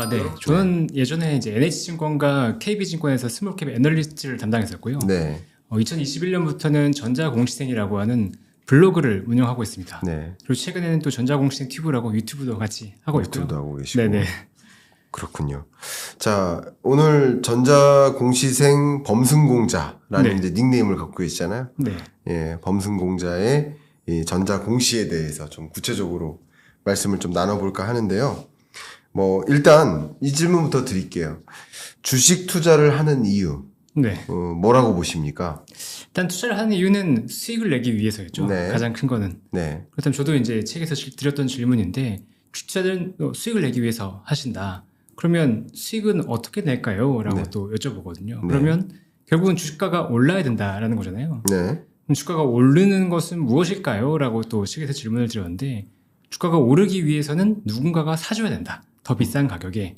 네. 저는 예전에 이제 NH증권과 KB증권에서 스몰캡 애널리스트를 담당했었고요. 네. 2021년부터는 전자공시생이라고 하는 블로그를 운영하고 있습니다. 네. 그리고 최근에는 또 전자공시생 튜브라고 유튜브도 같이 하고 있고요. 유튜브도 하고 계시고. 네네. 그렇군요. 자, 오늘 전자공시생 범승공자라는 네. 이제 닉네임을 갖고 계시잖아요. 네. 예, 범승공자의 이 전자공시에 대해서 좀 구체적으로 말씀을 좀 나눠볼까 하는데요. 뭐 일단 이 질문부터 드릴게요. 주식 투자를 하는 이유 네. 뭐라고 보십니까? 일단 투자를 하는 이유는 수익을 내기 위해서였죠. 네. 가장 큰 거는. 네. 그렇다면 저도 이제 책에서 드렸던 질문인데 투자자들은 수익을 내기 위해서 하신다. 그러면 수익은 어떻게 낼까요? 라고 네. 또 여쭤보거든요. 네. 그러면 결국은 주가가 올라야 된다라는 거잖아요. 네. 그럼 주가가 오르는 것은 무엇일까요? 라고 또 책에서 질문을 드렸는데 주가가 오르기 위해서는 누군가가 사줘야 된다. 더 비싼 가격에.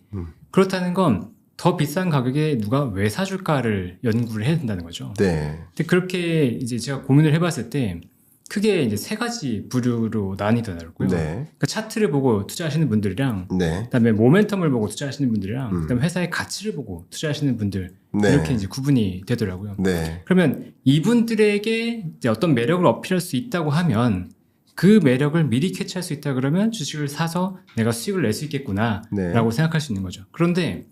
그렇다는 건 더 비싼 가격에 누가 왜 사줄까를 연구를 해야 된다는 거죠. 네. 근데 그렇게 이제 제가 고민을 해봤을 때 크게 이제 세 가지 부류로 나뉘더라고요. 네. 그러니까 차트를 보고 투자하시는 분들이랑 네. 그다음에 모멘텀을 보고 투자하시는 분들이랑 음. 그다음에 회사의 가치를 보고 투자하시는 분들 네. 이렇게 이제 구분이 되더라고요. 네. 그러면 이분들에게 이제 어떤 매력을 어필할 수 있다고 하면 그 매력을 미리 캐치할 수 있다 그러면 주식을 사서 내가 수익을 낼 수 있겠구나라고 네. 생각할 수 있는 거죠. 그런데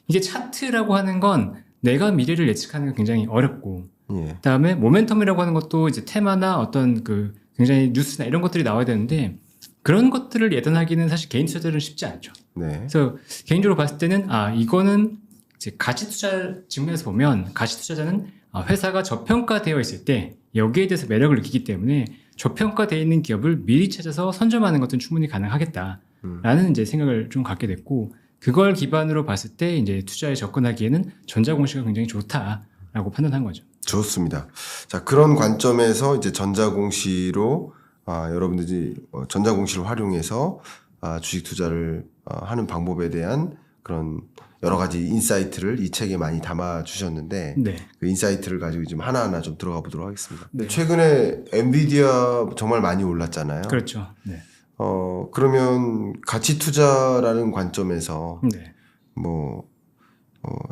이게 차트라고 하는 건 내가 미래를 예측하는 게 굉장히 어렵고 예. 그다음에 모멘텀이라고 하는 것도 이제 테마나 어떤 그 굉장히 뉴스나 이런 것들이 나와야 되는데 그런 것들을 예단하기는 사실 개인 투자들은 쉽지 않죠. 네. 그래서 개인적으로 봤을 때는 이거는 이제 가치 투자 측면에서 보면 가치 투자자는 회사가 저평가되어 있을 때 여기에 대해서 매력을 느끼기 때문에 저평가되어 있는 기업을 미리 찾아서 선점하는 것은 충분히 가능하겠다라는 이제 생각을 좀 갖게 됐고 그걸 기반으로 봤을 때 이제 투자에 접근하기에는 전자공시가 굉장히 좋다라고 판단한 거죠. 좋습니다. 자, 그런 관점에서 이제 전자공시로 여러분들이 전자공시를 활용해서 주식 투자를 하는 방법에 대한 그런 여러 가지 인사이트를 이 책에 많이 담아 주셨는데 네. 그 인사이트를 가지고 좀 하나하나 좀 들어가 보도록 하겠습니다. 네. 최근에 엔비디아 정말 많이 올랐잖아요. 그렇죠. 네. 그러면 가치 투자라는 관점에서 네.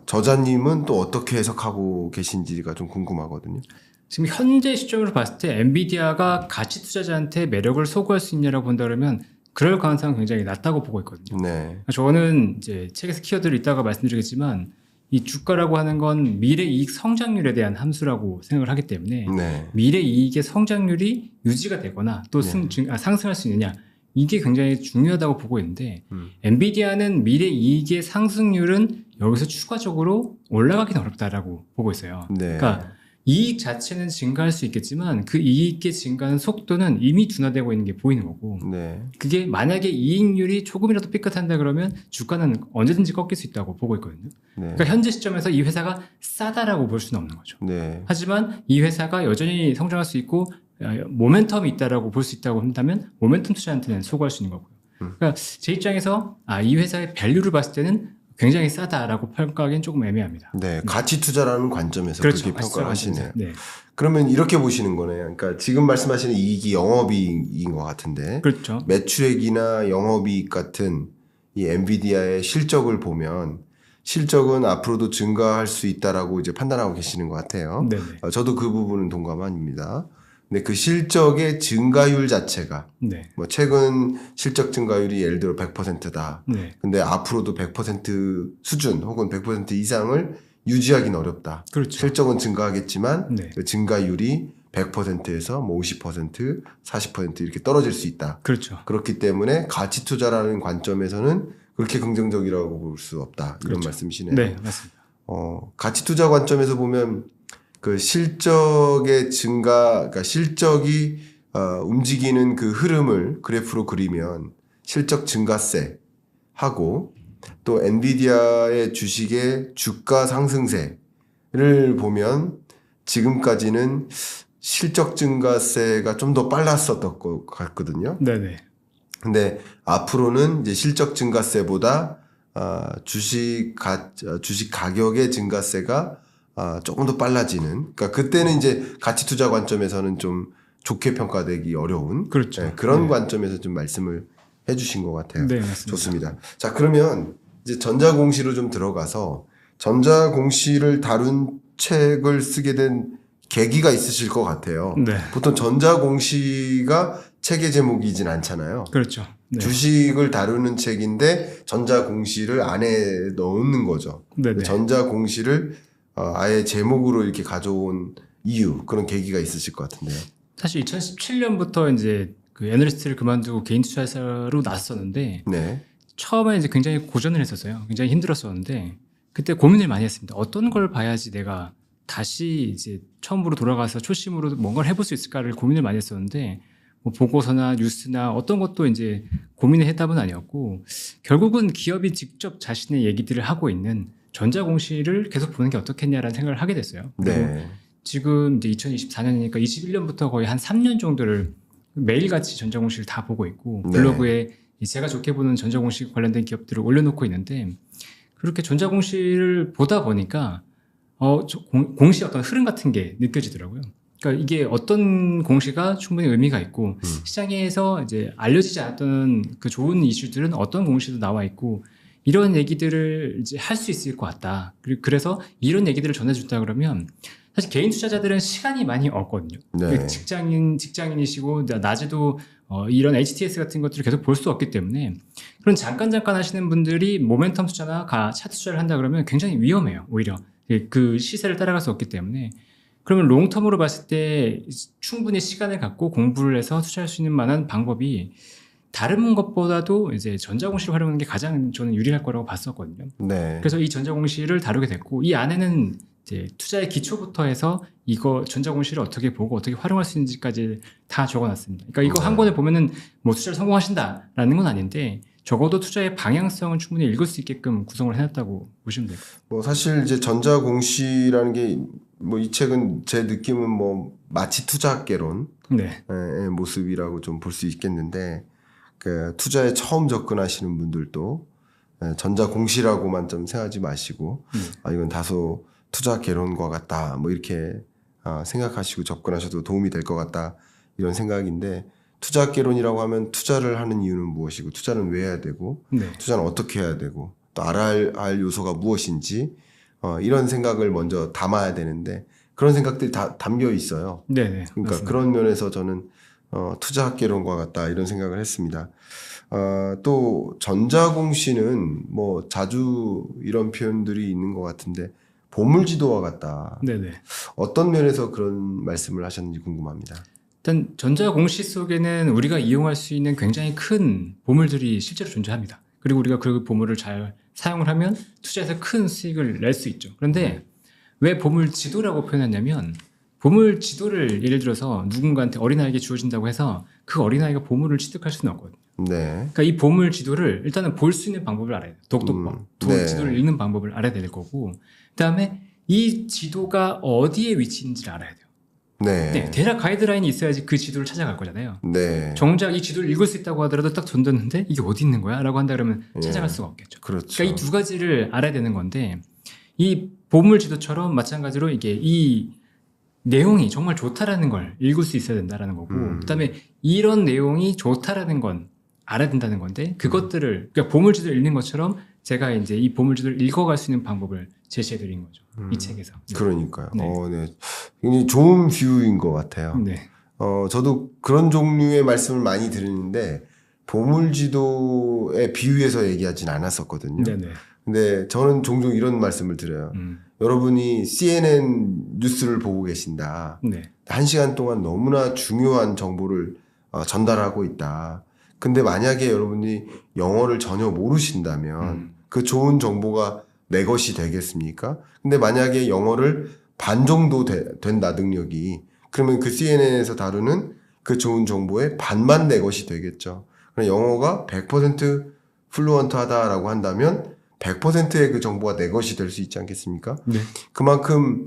저자님은 또 어떻게 해석하고 계신지가 좀 궁금하거든요. 지금 현재 시점으로 봤을 때 엔비디아가 가치 투자자한테 매력을 소구할 수 있냐라고 본다 그러면 그럴 가능성은 굉장히 낮다고 보고 있거든요. 네. 저는 이제 책에서 키워드를 이따가 말씀드리겠지만 이 주가라고 하는 건 미래 이익 성장률에 대한 함수라고 생각을 하기 때문에 네. 미래 이익의 성장률이 유지가 되거나 또 상승할 수 있느냐 이게 굉장히 중요하다고 보고 있는데 엔비디아는 미래 이익의 상승률은 여기서 추가적으로 올라가기는 어렵다라고 보고 있어요. 네. 그러니까 이익 자체는 증가할 수 있겠지만 그 이익의 증가하는 속도는 이미 둔화되고 있는 게 보이는 거고 네. 그게 만약에 이익률이 조금이라도 삐끗한다 그러면 주가는 언제든지 꺾일 수 있다고 보고 있거든요. 네. 그러니까 현재 시점에서 이 회사가 싸다라고 볼 수는 없는 거죠. 네. 하지만 이 회사가 여전히 성장할 수 있고 모멘텀이 있다라고 볼 수 있다고 한다면 모멘텀 투자한테는 소구할 수 있는 거고요. 그러니까 제 입장에서 이 회사의 밸류를 봤을 때는 굉장히 싸다라고 평가하기는 조금 애매합니다. 네. 가치 투자라는 관점에서 그렇죠. 그렇게 평가를 하시네요. 네. 그러면 이렇게 보시는 거네요. 그러니까 지금 말씀하시는 이익이 영업이익인 것 같은데 그렇죠. 매출액이나 영업이익 같은 이 엔비디아의 실적을 보면 실적은 앞으로도 증가할 수 있다라고 이제 판단하고 계시는 것 같아요. 네네. 저도 그 부분은 동감합니다. 근데 그 실적의 증가율 자체가 네. 뭐 최근 실적 증가율이 예를 들어 100%다. 네. 근데 앞으로도 100% 수준 혹은 100% 이상을 유지하기는 어렵다. 그렇죠. 실적은 증가하겠지만 네. 그 증가율이 100%에서 뭐 50%, 40% 이렇게 떨어질 수 있다. 그렇죠. 그렇기 때문에 가치 투자라는 관점에서는 그렇게 긍정적이라고 볼 수 없다. 이런 그렇죠. 말씀이시네요. 네, 맞습니다. 가치 투자 관점에서 보면 그 실적의 증가, 그러니까 실적이 움직이는 그 흐름을 그래프로 그리면 실적 증가세 하고 또 엔비디아의 주식의 주가 상승세를 보면 지금까지는 실적 증가세가 좀 더 빨랐었던 것 같거든요. 네네. 근데 앞으로는 이제 실적 증가세보다 주식 가격의 증가세가 조금 더 빨라지는. 그러니까 그때는 이제 가치 투자 관점에서는 좀 좋게 평가되기 어려운 그렇죠. 그런 네. 관점에서 좀 말씀을 해주신 것 같아요. 네, 맞습니다. 좋습니다. 자, 그러면 이제 전자공시로 좀 들어가서 전자공시를 다룬 책을 쓰게 된 계기가 있으실 것 같아요. 네. 보통 전자공시가 책의 제목이진 않잖아요. 그렇죠. 네. 주식을 다루는 책인데 전자공시를 안에 넣는 거죠. 네네. 전자공시를 아예 제목으로 이렇게 가져온 이유, 그런 계기가 있으실 것 같은데요. 사실 2017년부터 이제 그 애널리스트를 그만두고 개인 투자자로 나섰는데 네. 처음에 이제 굉장히 고전을 했었어요. 굉장히 힘들었었는데 그때 고민을 많이 했습니다. 어떤 걸 봐야지 내가 다시 이제 처음으로 돌아가서 초심으로 뭔가를 해볼 수 있을까를 고민을 많이 했었는데 뭐 보고서나 뉴스나 어떤 것도 이제 고민의 해답은 아니었고 결국은 기업이 직접 자신의 얘기들을 하고 있는 전자공시를 계속 보는 게 어떻겠냐라는 생각을 하게 됐어요. 그리고 네. 지금 이제 2024년이니까 21년부터 거의 한 3년 정도를 매일같이 전자공시를 다 보고 있고 네. 블로그에 제가 좋게 보는 전자공시 관련된 기업들을 올려놓고 있는데 그렇게 전자공시를 보다 보니까 공시의 어떤 흐름 같은 게 느껴지더라고요. 그러니까 이게 어떤 공시가 충분히 의미가 있고 시장에서 이제 알려지지 않았던 그 좋은 이슈들은 어떤 공시도 나와 있고 이런 얘기들을 이제 할 수 있을 것 같다. 그래서 이런 얘기들을 전해준다 그러면 사실 개인 투자자들은 시간이 많이 없거든요. 네. 직장인이시고 낮에도 이런 HTS 같은 것들을 계속 볼 수 없기 때문에 그런 잠깐 하시는 분들이 모멘텀 투자나 차트 투자를 한다 그러면 굉장히 위험해요. 오히려 그 시세를 따라갈 수 없기 때문에 그러면 롱텀으로 봤을 때 충분히 시간을 갖고 공부를 해서 투자할 수 있는 만한 방법이 다른 것보다도 이제 전자공시를 활용하는 게 가장 저는 유리할 거라고 봤었거든요. 네. 그래서 이 전자공시를 다루게 됐고 이 안에는 이제 투자의 기초부터 해서 이거 전자공시를 어떻게 보고 어떻게 활용할 수 있는지까지 다 적어놨습니다. 그러니까 이거 한 권에 보면은 뭐 투자를 성공하신다라는 건 아닌데 적어도 투자의 방향성은 충분히 읽을 수 있게끔 구성을 해놨다고 보시면 돼요. 뭐 사실 이제 전자공시라는 게 뭐 이 책은 제 느낌은 뭐 마치 투자학개론의 네, 모습이라고 좀 볼 수 있겠는데 그 투자에 처음 접근하시는 분들도 전자공시라고만 좀 생각하지 마시고 이건 다소 투자개론과 같다 뭐 이렇게 생각하시고 접근하셔도 도움이 될 것 같다 이런 생각인데 투자개론이라고 하면 투자를 하는 이유는 무엇이고 투자는 왜 해야 되고 네, 투자는 어떻게 해야 되고 또 알아야 할 요소가 무엇인지 이런 생각을 먼저 담아야 되는데 그런 생각들이 다 담겨 있어요. 네, 그러니까 맞습니다. 그런 면에서 저는 투자학개론과 같다 이런 생각을 했습니다. 또 전자공시는 뭐 자주 이런 표현들이 있는 것 같은데 보물지도와 같다. 네, 네. 어떤 면에서 그런 말씀을 하셨는지 궁금합니다. 일단 전자공시 속에는 우리가 이용할 수 있는 굉장히 큰 보물들이 실제로 존재합니다. 그리고 우리가 그 보물을 잘 사용을 하면 투자에서 큰 수익을 낼 수 있죠. 그런데 왜 보물지도라고 표현했냐면 보물지도를 예를 들어서 누군가한테 어린아이에게 주어진다고 해서 그 어린아이가 보물을 취득할 수는 없거든요. 네. 그러니까 이 보물지도를 일단은 볼 수 있는 방법을 알아야 돼요. 독독법. 네. 지도를 읽는 방법을 알아야 될 거고 그다음에 이 지도가 어디에 위치인지를 알아야 돼요. 네. 네, 대략 가이드라인이 있어야지 그 지도를 찾아갈 거잖아요. 네. 정작 이 지도를 읽을 수 있다고 하더라도 딱 던졌는데 이게 어디 있는 거야? 라고 한다 그러면 찾아갈 수가 없겠죠. 그렇죠. 그러니까 이 두 가지를 알아야 되는 건데 이 보물 지도처럼 마찬가지로 이게 이 내용이 정말 좋다라는 걸 읽을 수 있어야 된다라는 거고 그다음에 이런 내용이 좋다라는 건 알아야 된다는 건데 그것들을 그러니까 보물 지도를 읽는 것처럼 제가 이제 이 보물 지도를 읽어갈 수 있는 방법을 제시해 드린 거죠. 이 책에서. 그러니까요. 네. 네. 굉장히 좋은 뷰인 것 같아요. 네. 저도 그런 종류의 말씀을 많이 드리는데 보물지도에 비유해서 얘기하진 않았었거든요. 네네. 근데 저는 종종 이런 말씀을 드려요. 여러분이 CNN 뉴스를 보고 계신다. 네. 1시간 동안 너무나 중요한 정보를 전달하고 있다. 근데 만약에 여러분이 영어를 전혀 모르신다면 그 좋은 정보가 내 것이 되겠습니까? 근데 만약에 영어를 반 정도 된다 능력이 그러면 그 CNN에서 다루는 그 좋은 정보의 반만 내 것이 되겠죠. 그럼 영어가 100% 플루언트하다라고 한다면 100%의 그 정보가 내 것이 될 수 있지 않겠습니까? 네. 그만큼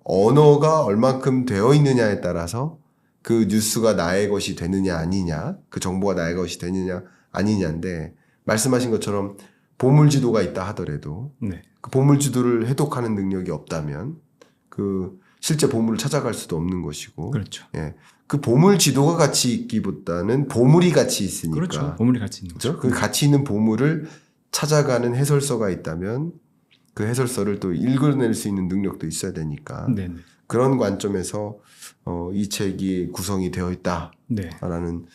언어가 얼만큼 되어 있느냐에 따라서 그 뉴스가 나의 것이 되느냐 아니냐, 그 정보가 나의 것이 되느냐 아니냐인데 말씀하신 것처럼 보물지도가 있다 하더라도 네. 그 보물지도를 해독하는 능력이 없다면 그 실제 보물을 찾아갈 수도 없는 것이고, 그렇죠. 예, 그 보물지도가 같이 있기보다는 보물이 같이 있으니까, 그렇죠. 보물이 같이 있는 거죠. 그렇죠? 그 같이 있는 보물을 찾아가는 해설서가 있다면 그 해설서를 또 읽어낼 수 있는 능력도 있어야 되니까 네. 그런 관점에서 이 책이 구성이 되어 있다라는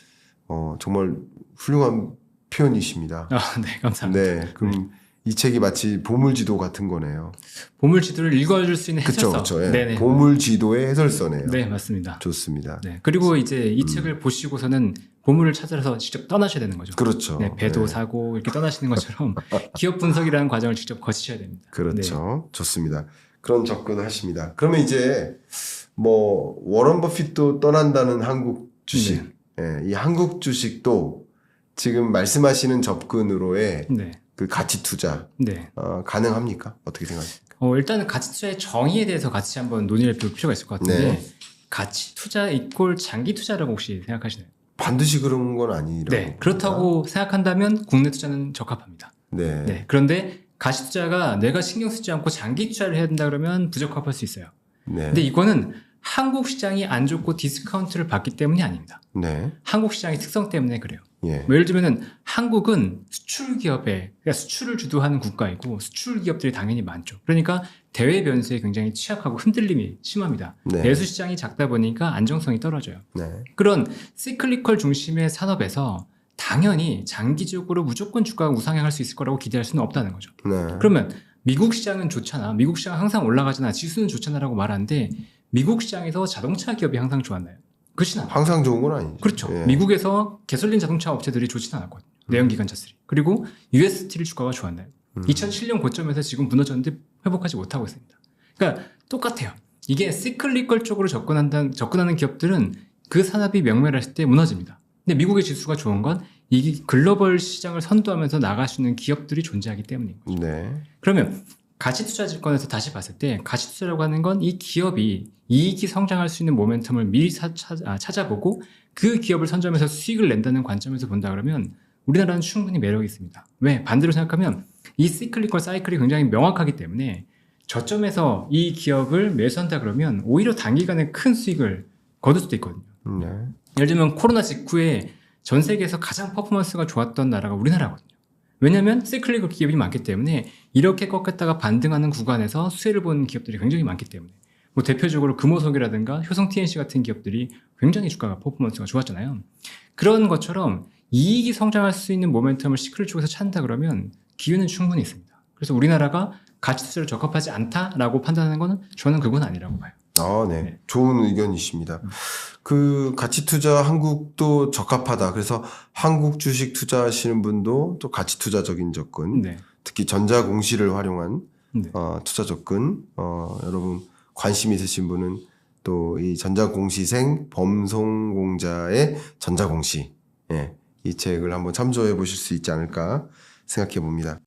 정말 훌륭한 표현이십니다. 네, 감사합니다. 네, 그럼 이 책이 마치 보물지도 같은 거네요. 보물지도를 읽어줄 수 있는 해설서. 그렇죠. 예. 네네. 보물지도의 해설서네요. 네, 맞습니다. 좋습니다. 네, 그리고 이제 이 책을 보시고서는 보물을 찾아서 직접 떠나셔야 되는 거죠. 그렇죠. 네, 배도 네. 사고 이렇게 떠나시는 것처럼 기업 분석이라는 과정을 직접 거치셔야 됩니다. 그렇죠. 좋습니다. 그런 접근을 하십니다. 그러면 이제 뭐 워런 버핏도 떠난다는 한국 주식, 예, 이 한국 주식도 지금 말씀하시는 접근으로의 네. 그 가치 투자 네. 가능합니까? 어떻게 생각하십니까? 일단은 가치 투자의 정의에 대해서 같이 한번 논의를 해볼 필요가 있을 것 같은데 네. 가치 투자 이꼴 장기 투자라고 혹시 생각하시나요? 반드시 그런 건 아니라고. 네, 그렇다고 생각한다면 국내 투자는 적합합니다. 네. 네, 그런데 가치 투자가 내가 신경 쓰지 않고 장기 투자를 해야 된다 그러면 부적합할 수 있어요. 네. 근데 이거는 한국 시장이 안 좋고 디스카운트를 받기 때문이 아닙니다. 네. 한국 시장의 특성 때문에 그래요. 예. 뭐 예를 들면은 한국은 수출 기업에 그러니까 수출을 주도하는 국가이고 수출 기업들이 당연히 많죠. 그러니까 대외 변수에 굉장히 취약하고 흔들림이 심합니다. 네. 내수 시장이 작다 보니까 안정성이 떨어져요. 네. 그런 시클리컬 중심의 산업에서 당연히 장기적으로 무조건 주가가 우상향할 수 있을 거라고 기대할 수는 없다는 거죠. 네. 그러면 미국 시장은 좋잖아. 미국 시장 항상 올라가잖아. 지수는 좋잖아라고 말하는데 미국 시장에서 자동차 기업이 항상 좋았나요? 그렇진 않아요. 항상 좋은 건 아니죠. 그렇죠. 예. 미국에서 개솔린 자동차 업체들이 좋지는 않았거든요. 내연기관차들이. 그리고 US 스틸 주가가 좋았나요? 2007년 고점에서 지금 무너졌는데 회복하지 못하고 있습니다. 그러니까 똑같아요. 이게 시클리컬 쪽으로 접근하는 기업들은 그 산업이 명멸했을 때 무너집니다. 근데 미국의 지수가 좋은 건 이 글로벌 시장을 선도하면서 나갈 수 있는 기업들이 존재하기 때문인 거죠. 네. 그러면 가치 투자 질권에서 다시 봤을 때 가치 투자라고 하는 건 이 기업이 이익이 성장할 수 있는 모멘텀을 미리 찾아보고 그 기업을 선점해서 수익을 낸다는 관점에서 본다 그러면 우리나라는 충분히 매력이 있습니다. 왜? 반대로 생각하면 이 시클리컬 사이클이 굉장히 명확하기 때문에 저점에서 이 기업을 매수한다 그러면 오히려 단기간에 큰 수익을 거둘 수도 있거든요. 네. 예를 들면 코로나 직후에 전 세계에서 가장 퍼포먼스가 좋았던 나라가 우리나라거든요. 왜냐하면 시클리컬 기업이 많기 때문에 이렇게 꺾였다가 반등하는 구간에서 수혜를 보는 기업들이 굉장히 많기 때문에 뭐 대표적으로 금호석이라든가 효성 TNC 같은 기업들이 굉장히 주가가 퍼포먼스가 좋았잖아요. 그런 것처럼 이익이 성장할 수 있는 모멘텀을 시클 쪽에서 찾는다 그러면 기회는 충분히 있습니다. 그래서 우리나라가 가치 투자를 적합하지 않다라고 판단하는 거는 저는 그건 아니라고 봐요. 네. 네. 좋은 의견이십니다. 그 가치 투자 한국도 적합하다. 그래서 한국 주식 투자하시는 분도 또 가치 투자적인 접근, 네. 특히 전자 공시를 활용한 네. 투자 접근, 여러분 관심 있으신 분은 또 이 전자 공시생 범송공자의 전자 공시, 이 책을 한번 참조해 보실 수 있지 않을까 생각해 봅니다.